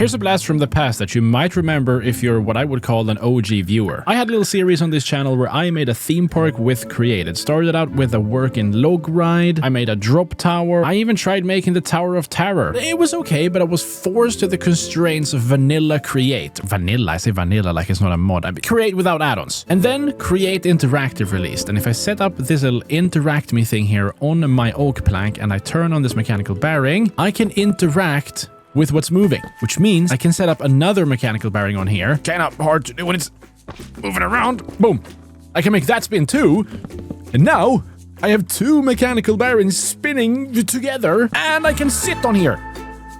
Here's a blast from the past that you might remember if you're what I would call an OG viewer. I had a little series on this channel where I made a theme park with Create. It started out with a working log ride. I made a drop tower. I even tried making the Tower of Terror. It was okay, but I was forced to the constraints of vanilla Create. Vanilla? I say vanilla like it's not a mod. I mean, Create without add-ons. And then Create Interactive released. And if I set up this little interact me thing here on my oak plank and I turn on this mechanical bearing, I can interact with what's moving, which means I can set up another mechanical bearing on here. Kind of hard to do when it's moving around. Boom. I can make that spin too. And now I have two mechanical bearings spinning together and I can sit on here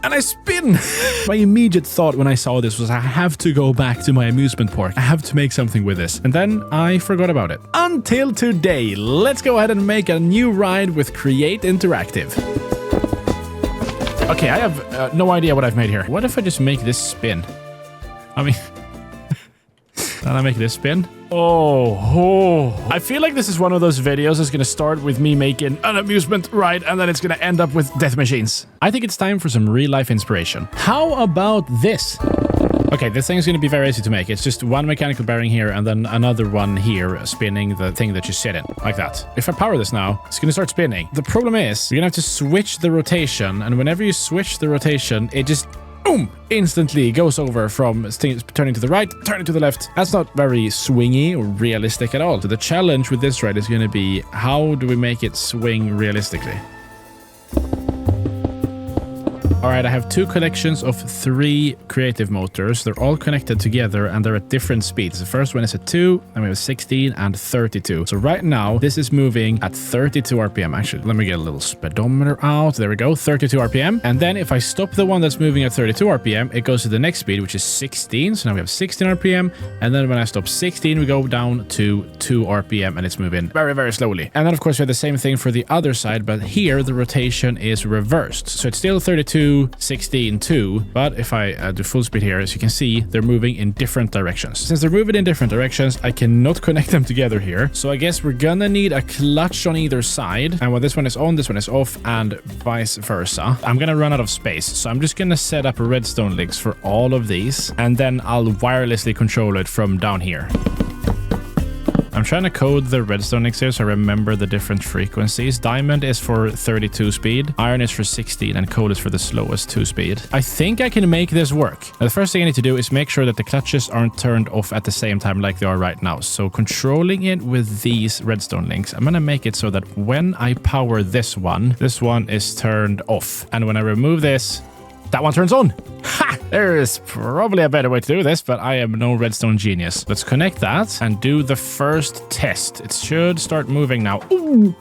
and I spin. My immediate thought when I saw this was I have to go back to my amusement park. I have to make something with this. And then I forgot about it. Until today, let's go ahead and make a new ride with Create Interactive. Okay, I have no idea what I've made here. What if I just make this spin? I mean, can I make this spin? Oh, I feel like this is one of those videos that's going to start with me making an amusement ride and then it's going to end up with death machines. I think it's time for some real life inspiration. How about this? Okay, this thing is going to be very easy to make. It's just one mechanical bearing here and then another one here spinning the thing that you sit in, like that. If I power this now, it's going to start spinning. The problem is you're going to have to switch the rotation, and whenever you switch the rotation, it just boom, instantly goes over from turning to the right, turning to the left. That's not very swingy or realistic at all. So the challenge with this ride is going to be, how do we make it swing realistically? All right, I have two collections of 3 creative motors. They're all connected together and they're at different speeds. The first one is at 2, then we have 16 and 32. So right now, this is moving at 32 RPM. Actually, let me get a little speedometer out. There we go, 32 RPM. And then if I stop the one that's moving at 32 RPM, it goes to the next speed, which is 16. So now we have 16 RPM. And then when I stop 16, we go down to 2 RPM and it's moving very, very slowly. And then of course, we have the same thing for the other side, but here the rotation is reversed. So it's still 32, 16, 2, but if I do full speed here, as you can see, they're moving in different directions. Since they're moving in different directions, I cannot connect them together here. So I guess we're gonna need a clutch on either side. And when this one is on, this one is off, and vice versa. I'm gonna run out of space. So I'm just gonna set up redstone links for all of these, and then I'll wirelessly control it from down here. I'm trying to code the redstone links here so I remember the different frequencies. Diamond is for 32 speed, iron is for 16, and coal is for the slowest 2 speed. I think I can make this work. Now, the first thing I need to do is make sure that the clutches aren't turned off at the same time like they are right now. So controlling it with these redstone links, I'm gonna make it so that when I power this one is turned off. And when I remove this, that one turns on. Ha! There is probably a better way to do this, but I am no redstone genius. Let's connect that and do the first test. It should start moving now. Ooh.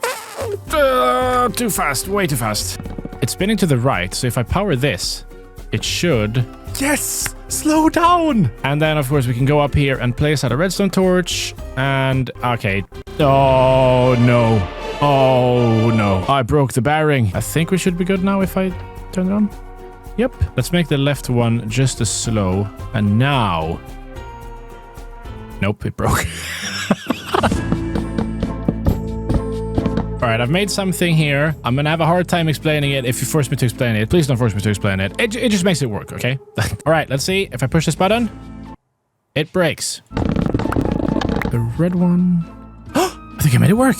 Too fast, way too fast. It's spinning to the right, so if I power this, it should... Yes! Slow down! And then, of course, we can go up here and place out a redstone torch. And, okay. Oh, no. Oh, no. I broke the bearing. I think we should be good now if I turn it on. Yep. Let's make the left one just as slow. And now... Nope, it broke. All right, I've made something here. I'm gonna have a hard time explaining it if you force me to explain it. Please don't force me to explain it. It just makes it work, okay? All right, let's see. If I push this button, it breaks. The red one... I think I made it work.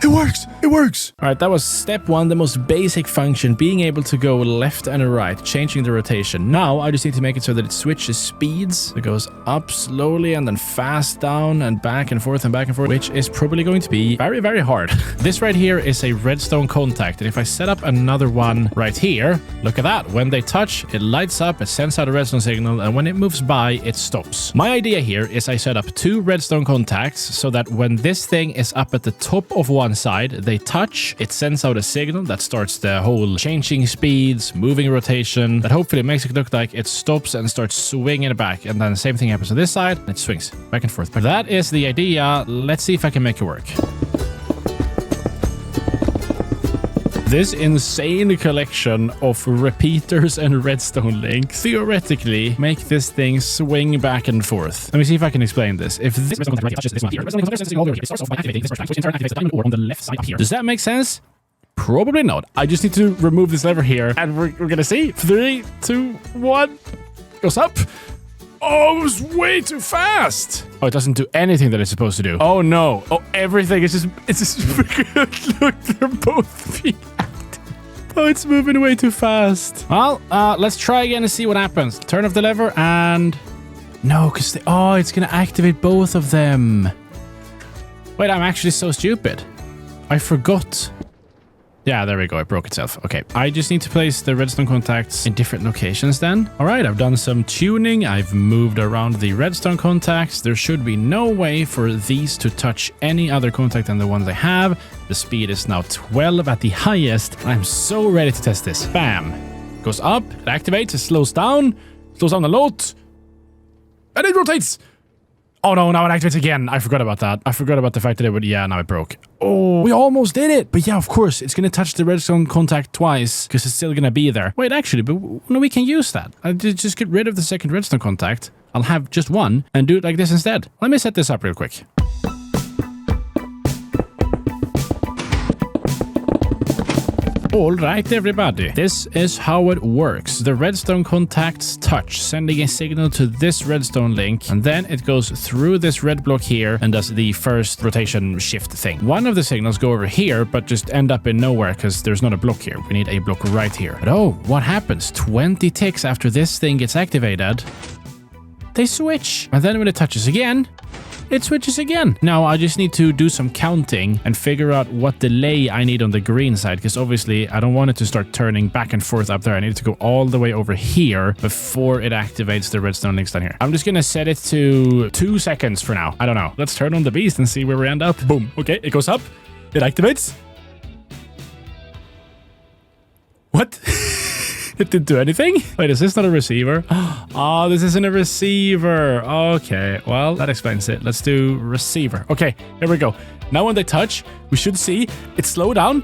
It works! It works! All right, that was step 1, the most basic function, being able to go left and right, changing the rotation. Now, I just need to make it so that it switches speeds. It goes up slowly and then fast down and back and forth, which is probably going to be very, very hard. This right here is a redstone contact. And if I set up another one right here, look at that. When they touch, it lights up, it sends out a redstone signal, and when it moves by, it stops. My idea here is I set up 2 redstone contacts so that when this thing is up at the top of one side, they touch, it sends out a signal that starts the whole changing speeds, moving rotation, that hopefully makes it look like it stops and starts swinging back. And then the same thing happens on this side, and it swings back and forth. But that is the idea. Let's see if I can make it work. This insane collection of repeaters and redstone links theoretically make this thing swing back and forth. Let me see if I can explain this. If this redstone touches this one here, redstone touches this all the way here. It starts off by activating this first flag, which in turn activates the diamond ore on the left side up here. Does that make sense? Probably not. I just need to remove this lever here, and we're gonna see. 3, 2, 1. Goes up. Oh, it was way too fast. Oh, it doesn't do anything that it's supposed to do. Oh, no. Oh, everything is just... Look, they're both being active. Oh, it's moving way too fast. Well, let's try again and see what happens. Turn off the lever and... No, because it's going to activate both of them. Wait, I'm actually so stupid. I forgot. Yeah, there we go. It broke itself. Okay, I just need to place the redstone contacts in different locations then. All right, I've done some tuning. I've moved around the redstone contacts. There should be no way for these to touch any other contact than the ones I have. The speed is now 12 at the highest. I'm so ready to test this. Bam. Goes up, it activates, it slows down a lot, and it rotates. Oh no, now it activates again. I forgot about that. I forgot about the fact that it would... Yeah, now it broke. Oh, we almost did it. But yeah, of course, it's going to touch the redstone contact twice because it's still going to be there. Wait, actually, but no, we can use that. I just get rid of the second redstone contact. I'll have just one and do it like this instead. Let me set this up real quick. All right, everybody. This is how it works. The redstone contacts touch, sending a signal to this redstone link, and then it goes through this red block here and does the first rotation shift thing. One of the signals go over here, but just end up in nowhere because there's not a block here. We need a block right here. But oh, what happens? 20 ticks after this thing gets activated, they switch. And then when it touches again, it switches again. Now I just need to do some counting and figure out what delay I need on the green side, because obviously I don't want it to start turning back and forth up there. I need it to go all the way over here before it activates the redstone links down here. I'm just gonna set it to 2 seconds for now. I don't know. Let's turn on the beast and see where we end up. Boom. Okay, it goes up. It activates. What? It didn't do anything? Wait, is this not a receiver? Oh, this isn't a receiver. Okay, well, that explains it. Let's do receiver. Okay, here we go. Now when they touch, we should see it slow down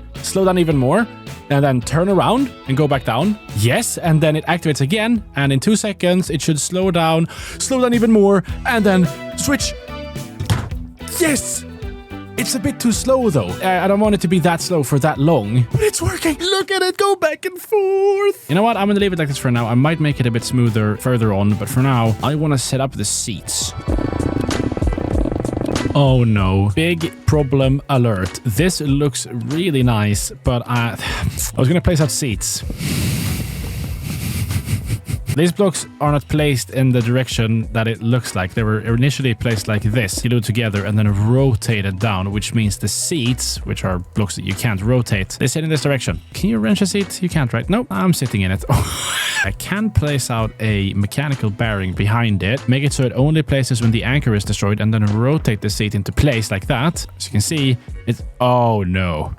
even more, and then turn around and go back down. Yes, and then it activates again, and in 2 seconds, it should slow down even more, and then switch. Yes! It's a bit too slow, though. I don't want it to be that slow for that long. But it's working. Look at it go back and forth. You know what? I'm going to leave it like this for now. I might make it a bit smoother further on, but for now, I want to set up the seats. Oh no. Big problem alert. This looks really nice, but I was going to place out seats. These blocks are not placed in the direction that it looks like. They were initially placed like this, glued together and then rotated down, which means the seats, which are blocks that you can't rotate, they sit in this direction. Can you wrench a seat? You can't, right? Nope, I'm sitting in it. I can place out a mechanical bearing behind it, make it so it only places when the anchor is destroyed, and then rotate the seat into place like that. As you can see, it's... Oh no.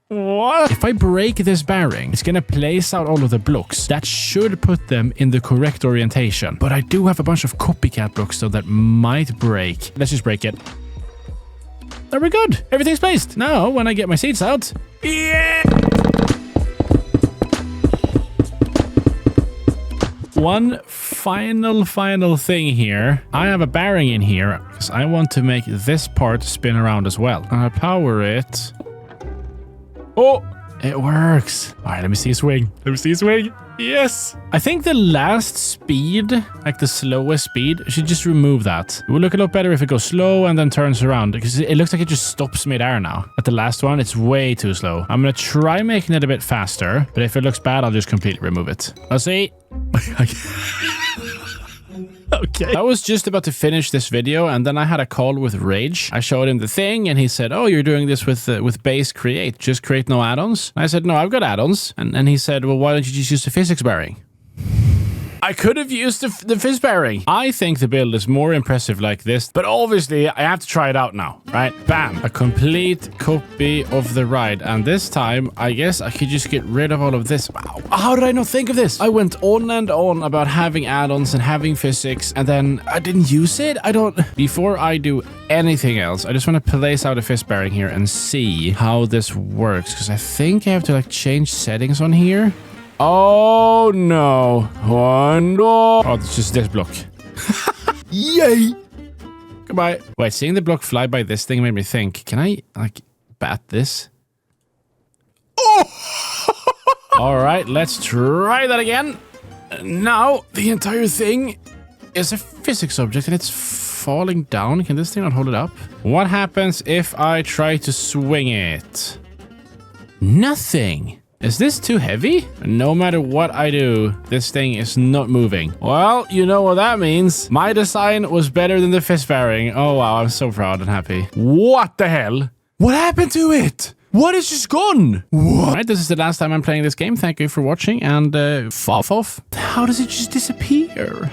What? If I break this bearing, it's gonna place out all of the blocks. That should put them in the correct orientation. But I do have a bunch of copycat blocks, so that might break. Let's just break it. There we're good. Everything's placed. Now, when I get my seats out... Yeah! One final thing here. I have a bearing in here, because I want to make this part spin around as well. I'll power it... Oh, it works. All right, let me see a swing. Yes. I think the last speed, like the slowest speed, I should just remove that. It will look a lot better if it goes slow and then turns around, because it looks like it just stops midair now. At the last one, it's way too slow. I'm going to try making it a bit faster, but if it looks bad, I'll just completely remove it. Let's see. Okay. I was just about to finish this video, and then I had a call with Rage. I showed him the thing, and he said, "Oh, you're doing this with base create. Just create no add-ons." I said, "No, I've got add-ons." And he said, "Well, why don't you just use the physics bearing?" I could have used the fizz bearing. I think the build is more impressive like this, but obviously I have to try it out now, right? Bam, a complete copy of the ride. And this time, I guess I could just get rid of all of this. Wow. How did I not think of this? I went on and on about having add-ons and having physics, and then I didn't use it. Before I do anything else, I just want to place out a fizz bearing here and see how this works, because I think I have to like change settings on here. Oh no. Oh, it's just this block. Yay. Goodbye. Wait, seeing the block fly by this thing made me think, can I like bat this. Oh! All right, let's try that again. Now, the entire thing is a physics object and it's falling down. Can this thing not hold it up? What happens if I try to swing it? Nothing. Is this too heavy? No matter what I do, this thing is not moving. Well, you know what that means. My design was better than the fist bearing. Oh, wow. I'm so proud and happy. What the hell? What happened to it? What is just gone? What? Right, this is the last time I'm playing this game. Thank you for watching and fuff off. How does it just disappear?